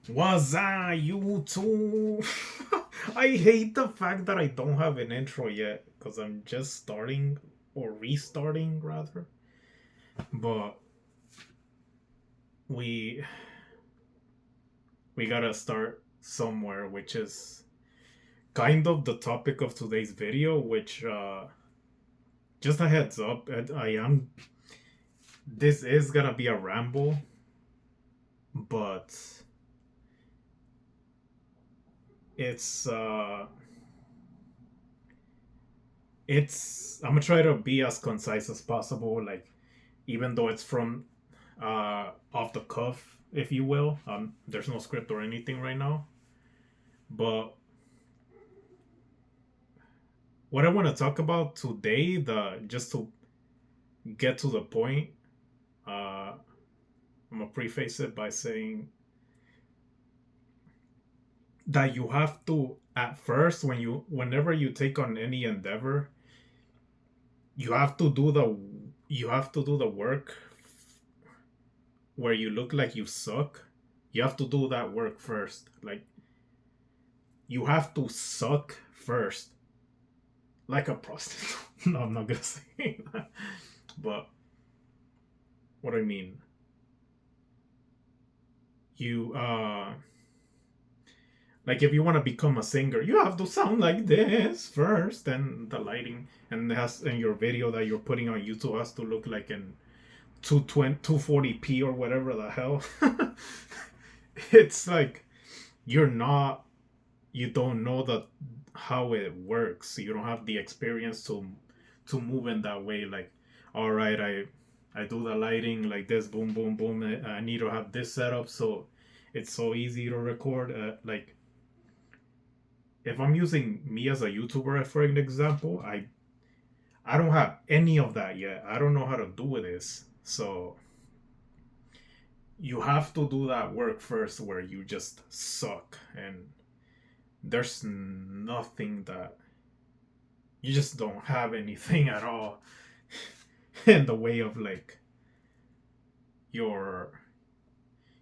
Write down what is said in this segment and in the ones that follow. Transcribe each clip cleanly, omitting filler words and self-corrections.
What's up, YouTube? I hate the fact that I don't have an intro yet because I'm just starting or restarting rather. But we we gotta start somewhere, which is kind of the topic of today's video. Which just a heads up, I am. This is gonna be a ramble, but it's it's I'm gonna try to be as concise as possible. Like even though it's from off the cuff, if you will. There's no script or anything right now. But what I want to talk about today, the just to get to the point, uh, I'm gonna preface it by saying that you have to at first whenever you take on any endeavor, you have to do the you have to do the work where you look like you suck. You have to do that work first. Like you have to suck first like a prostitute. No, I'm not gonna say that. But what I mean, you like if you want to become a singer, you have to sound like this first, and the lighting and your video that you're putting on YouTube has to look like in 240p or whatever the hell. It's like you're not you don't know that how it works. You don't have the experience to move in that way. Like, all right, I do the lighting like this, boom, boom, boom. I need to have this setup so it's so easy to record. Like, if I'm using me as a YouTuber for an example, I don't have any of that yet. I don't know how to do this. So you have to do that work first where you just suck and there's nothing that you just don't have anything at all in the way of like your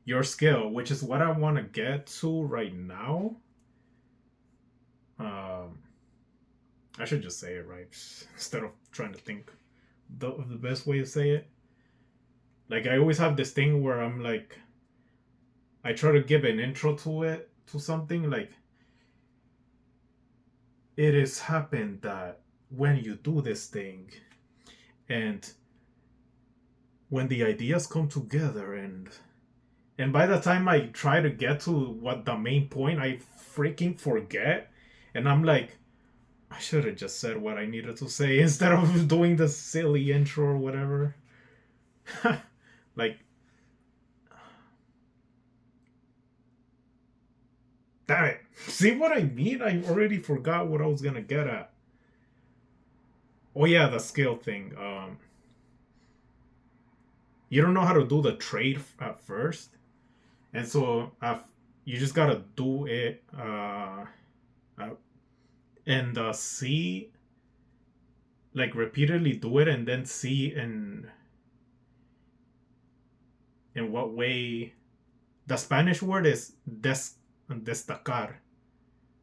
your skill, which is what I want to get to right now. um I should just say it right instead of trying to think the best way to say it. Like I always have this thing where I'm like I try to give an intro to it to something like it has happened that when you do this thing and when the ideas come together and by the time I try to get to what the main point, I freaking forget, and I'm like, I should have just said what I needed to say instead of doing the silly intro or whatever. Like, damn it! See what I mean? I already forgot what I was gonna get at. Oh yeah, the skill thing. You don't know how to do the trade at first, and so you just gotta do it. Uh, and see like repeatedly do it and then see in what way the Spanish word is destacar.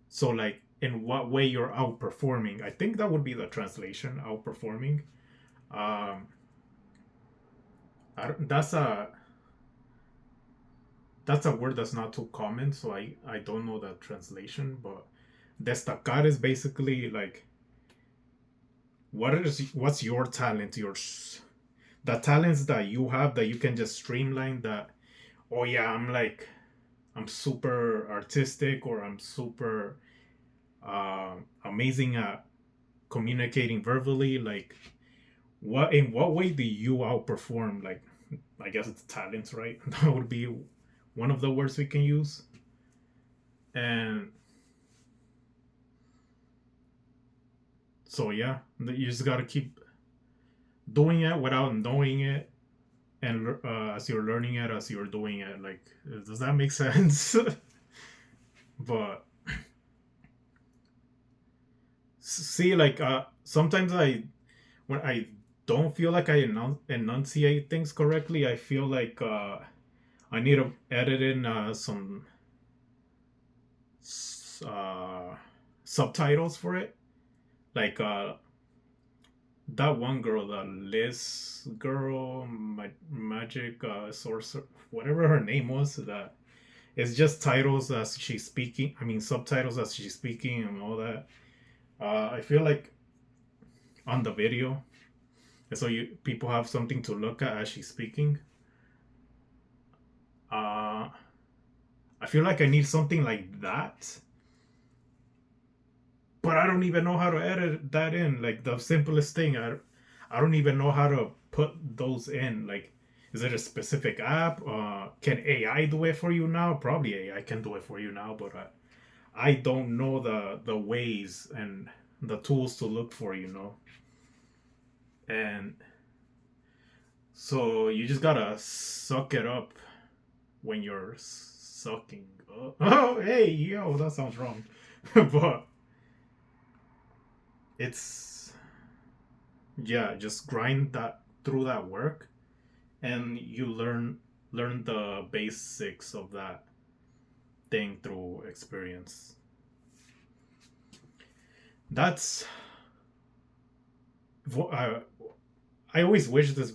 So like in what way you're outperforming. I think that would be the translation, outperforming. Um, that's a word that's not too common, so I don't know the translation, but destacar is basically like what's your talent, your the talents that you have that you can just streamline that. Oh yeah, I'm super artistic or I'm super amazing at communicating verbally. Like what in what way do you outperform? Like I guess it's talents, right? That would be one of the words we can use. And so yeah, you just gotta keep doing it without knowing it, and as you're learning it, as you're doing it. Like, does that make sense? But see, like sometimes when I don't feel like I enunciate things correctly, I feel like I need to edit in some. use subtitles for it. Like that one girl, the Liz girl, magic sorcerer, whatever her name was, that it's just titles as she's speaking. I mean, subtitles as she's speaking and all that. I feel like on the video, so you people have something to look at as she's speaking. Uh, I feel like I need something like that, but I don't even know how to edit that in. Like the simplest thing, I don't even know how to put those in. Like, is it a specific app? Can AI do it for you now? Probably AI can do it for you now, but I don't know the ways and the tools to look for. And so you just gotta suck it up when you're sucking. Oh, hey, yo, that sounds wrong, but it's yeah, just grind that through that work, and you learn the basics of that thing through experience. That's I always wish this.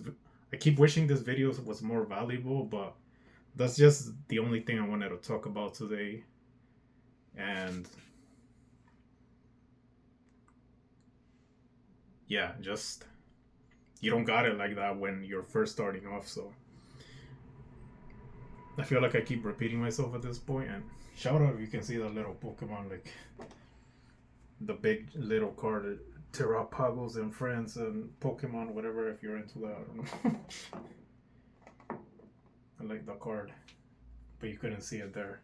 I keep wishing this video was more valuable, but that's just the only thing I wanted to talk about today. And yeah, just you don't got it like that when you're first starting off. So I feel like I keep repeating myself at this point. And shout out if you can see the little Pokemon, like the big little card, Terrapagos and Friends and Pokemon, whatever. If you're into that, I don't know. I like the card, but you couldn't see it there.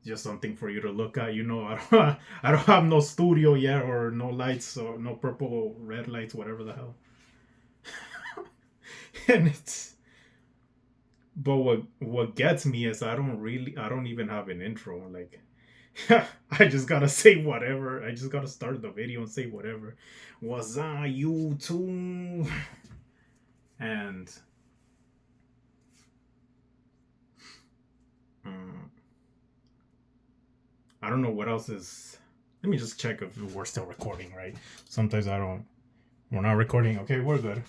Just something for you to look at. I don't have no studio yet, or no lights, or no purple, red lights, whatever the hell. And it's, but what gets me is I don't even have an intro. Like, I just gotta say whatever. I just gotta start the video and say whatever. What's on YouTube? And I don't know what else is. Let me just check if we're still recording, right? Sometimes I don't. We're not recording. Okay, we're good.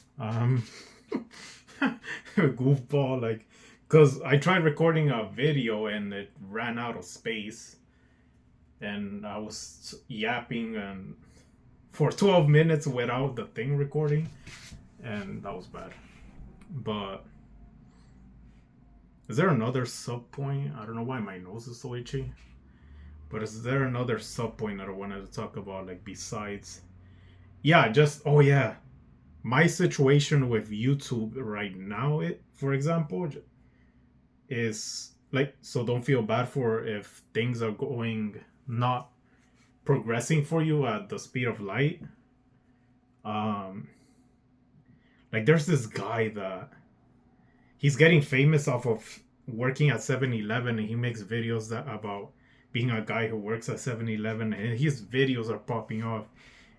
Goofball, like, because I tried recording a video and it ran out of space, and I was yapping and for 12 minutes without the thing recording, and that was bad. But is there another sub point? I don't know why my nose is so itchy. But is there another sub point that I wanted to talk about, like, besides? Yeah, oh yeah, my situation with YouTube right now, for example, is like, so don't feel bad for if things are going not progressing for you at the speed of light. Like, there's this guy that he's getting famous off of working at 7-Eleven, and he makes videos about being a guy who works at 7-Eleven, and his videos are popping off,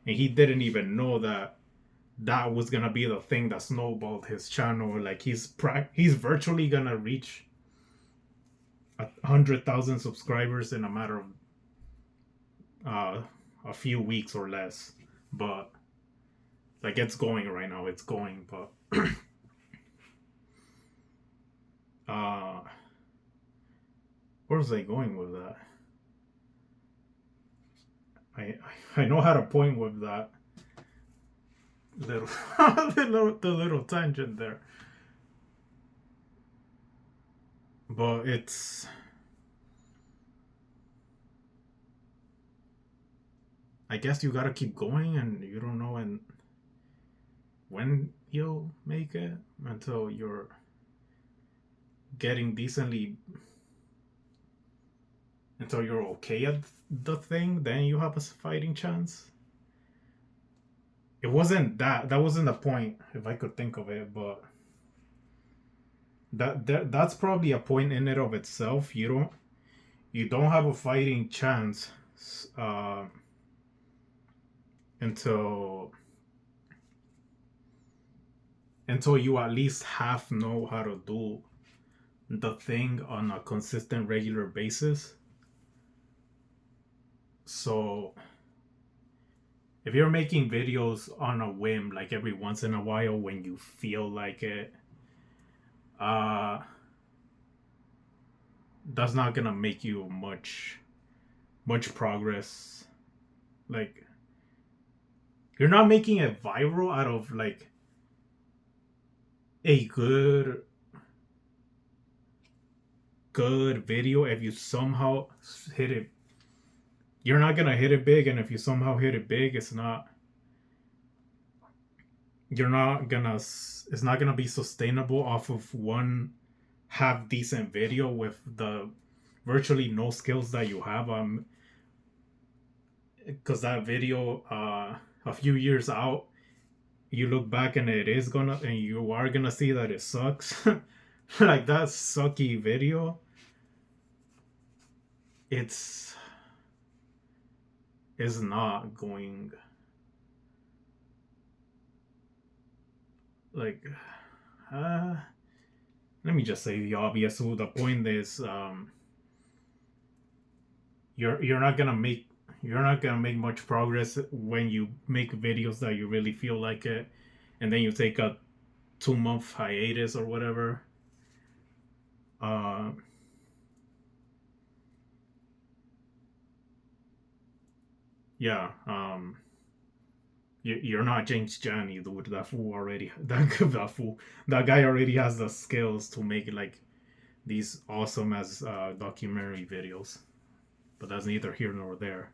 and he didn't even know that was gonna be the thing that snowballed his channel. Like, he's virtually gonna reach 100,000 subscribers in a matter of a few weeks or less. But like, it's going right now. It's going, but where was I going with that? I know how to point with that little the little tangent there, but it's, I guess you gotta keep going, and you don't know when you'll make it until you're getting decently, until you're okay at the thing. Then you have a fighting chance. It wasn't that wasn't the point, if I could think of it, but that's probably a point in it of itself. You don't have a fighting chance until you at least know how to do the thing on a consistent, regular basis. So if you're making videos on a whim, like every once in a while when you feel like it, uh, that's not gonna make you much progress. Like you're not making it viral out of like a good video. If you somehow hit it, you're not gonna hit it big, and if you somehow hit it big, you're not gonna it's not gonna be sustainable off of one half decent video with the virtually no skills that you have. Because that video a few years out, you look back and you are gonna see that it sucks. Like that sucky video, it's is not going, like, uh let me just say the obvious. So the point is, you're not gonna make much progress when you make videos that you really feel like it, and then you take a 2 month hiatus or whatever. uh yeah. You're not James Johnny, dude. That fool already that fool that guy already has the skills to make like these awesome as documentary videos. But that's neither here nor there.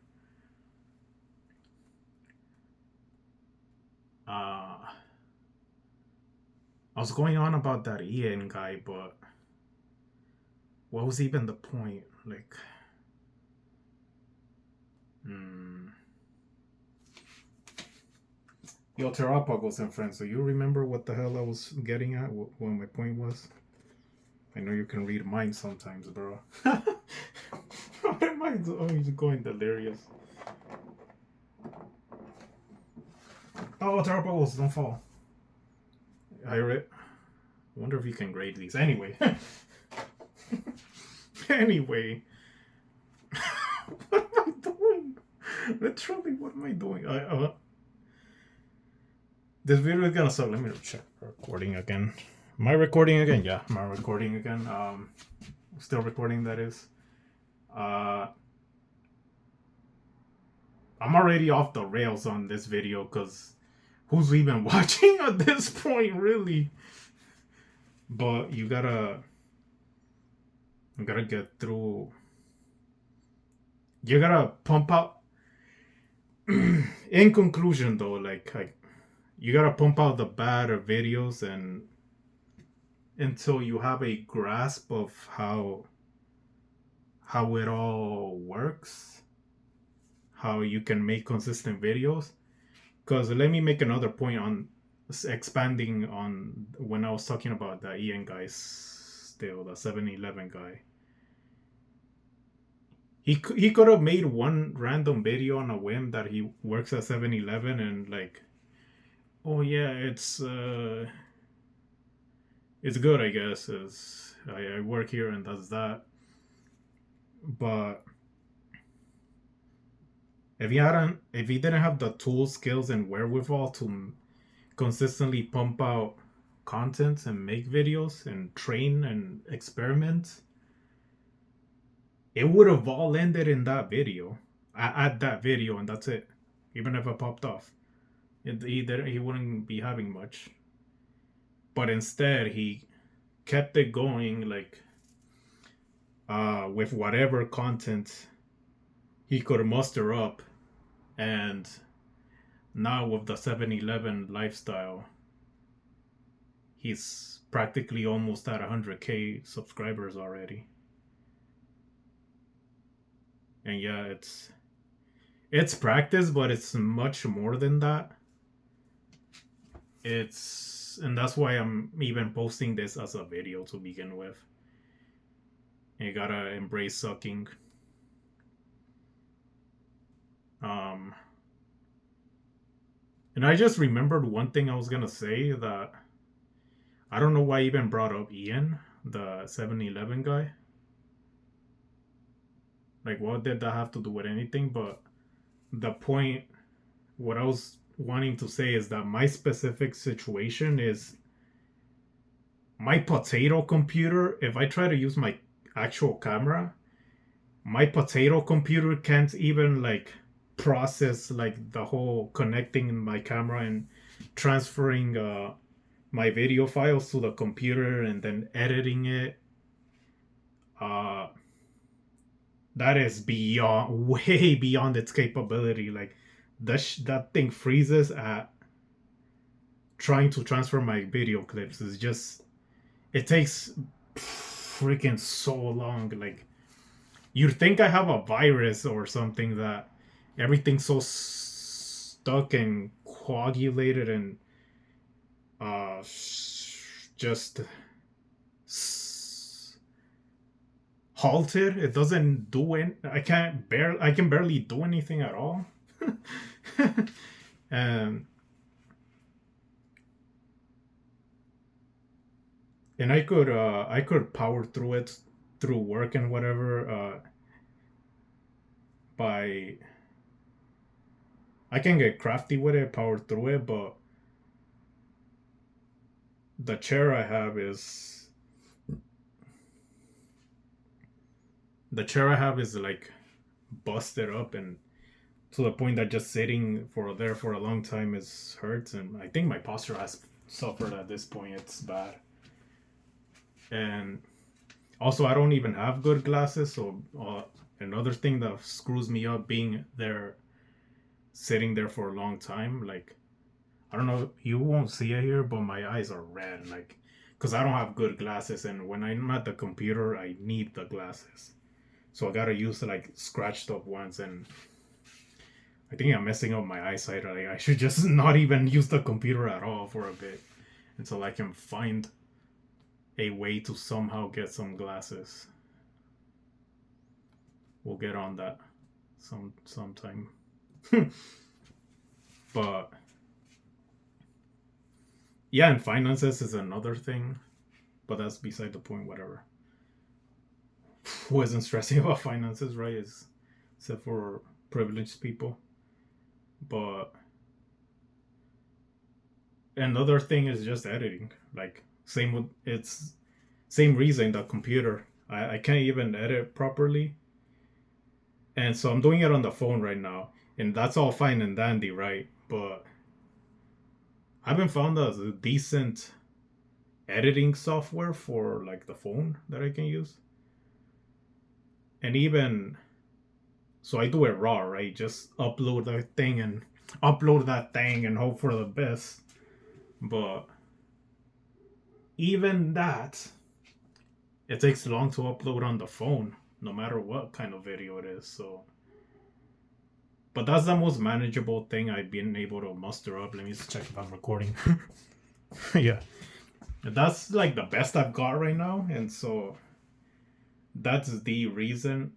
I was going on about that Ian guy, but what was even the point? Like, Yo, Terapagos and friends, so you remember what the hell I was getting at? What my point was? I know you can read minds sometimes, bro. My mind's always going delirious. Oh, Terapagos, don't fall. I wonder if you can grade these. Anyway. Anyway. What am I doing? Literally, what am I doing? This video is gonna suck. Let me check recording again. Am I recording again? Yeah, am I recording again? Still recording, that is. I'm already off the rails on this video because who's even watching at this point, really? But you gotta get through. You gotta pump out. In conclusion, though, like you gotta pump out the bad videos and until you have a grasp of how it all works, how you can make consistent videos. Because let me make another point on expanding on when I was talking about the Ian guy, still the 7-Eleven guy. He could have made one random video on a whim that he works at 7-Eleven and like, oh yeah, it's good, I guess. I work here and that's that. But if he didn't have the tools, skills, and wherewithal to consistently pump out content and make videos and train and experiment, it would have all ended in that video. At that video, and that's it. Even if it popped off, he wouldn't be having much. But instead, he kept it going, like with whatever content he could muster up, and now with the 7-Eleven lifestyle, he's practically almost at 100K subscribers already. And yeah, it's practice, but it's much more than that. And that's why I'm even posting this as a video to begin with. You gotta embrace sucking. And I just remembered one thing I was gonna say, that I don't know why I even brought up Ian, the 7-Eleven guy. Like, what did that have to do with anything? But the point, what I was wanting to say is that my specific situation is my potato computer. If I try to use my actual camera, my potato computer can't even like process like the whole connecting my camera and transferring my video files to the computer and then editing it. uh that is beyond way beyond its capability. Like that thing freezes at trying to transfer my video clips. Is just, it takes freaking so long. Like, you'd think I have a virus or something, that everything's so stuck and coagulated and uh just halted. It doesn't do it. I can barely do anything at all. and and I could power through it through work and whatever, by I can get crafty with it, power through it, but the chair I have is like busted up, and to the point that just sitting for a long time is hurts, and I think my posture has suffered at this point. It's bad. And also, I don't even have good glasses, so another thing that screws me up being there, sitting there for a long time. Like, I don't know, you won't see it here, but my eyes are red, like, because I don't have good glasses, and when I'm at the computer, I need the glasses. So I gotta use like scratched up ones, and I think I'm messing up my eyesight. Like, I should just not even use the computer at all for a bit until I can find a way to somehow get some glasses. We'll get on that sometime. But yeah, and finances is another thing, but that's beside the point. Whatever. Who isn't stressing about finances, right? Is except for privileged people. But another thing is just editing. Like, same with it's same reason, the computer. I can't even edit properly. And so I'm doing it on the phone right now. And that's all fine and dandy, right? But I haven't found a decent editing software for like the phone that I can use. And even so, I do it raw, right? Just upload that thing and hope for the best. But even that, it takes long to upload on the phone, no matter what kind of video it is. So, but that's the most manageable thing I've been able to muster up. Let me just check if I'm recording. Yeah, that's like the best I've got right now, and so that's the reason.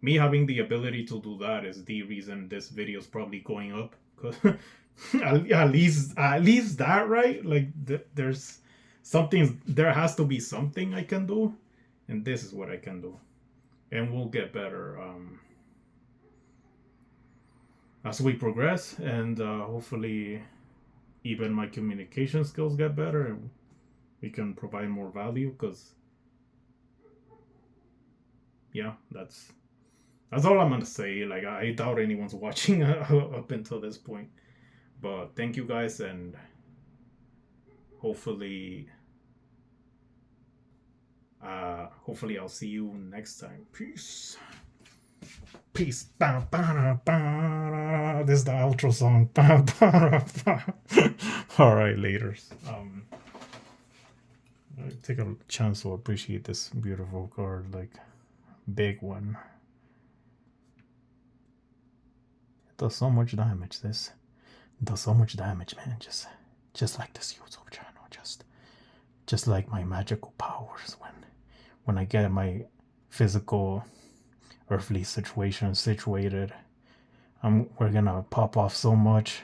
Me having the ability to do that is the reason this video is probably going up. Cause at least that, right? Like, there's something. There has to be something I can do, and this is what I can do, and we'll get better as we progress, and hopefully even my communication skills get better, and we can provide more value. Because yeah, that's all I'm gonna say. Like, I doubt anyone's watching up until this point. But thank you guys, and hopefully I'll see you next time. Peace. Peace. This is the outro song. All right, laters. Take a chance to appreciate this beautiful card, like big one. It does so much damage. This does so much damage, man. Just like this YouTube channel. Just like my magical powers when I get my physical earthly situation situated. We're gonna pop off so much.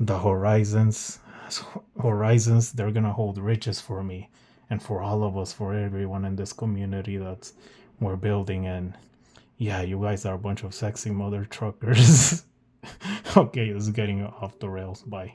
The horizons, they're gonna hold riches for me and for all of us, for everyone in this community that's we're building. And yeah, you guys are a bunch of sexy mother truckers. Okay, it's getting off the rails. Bye.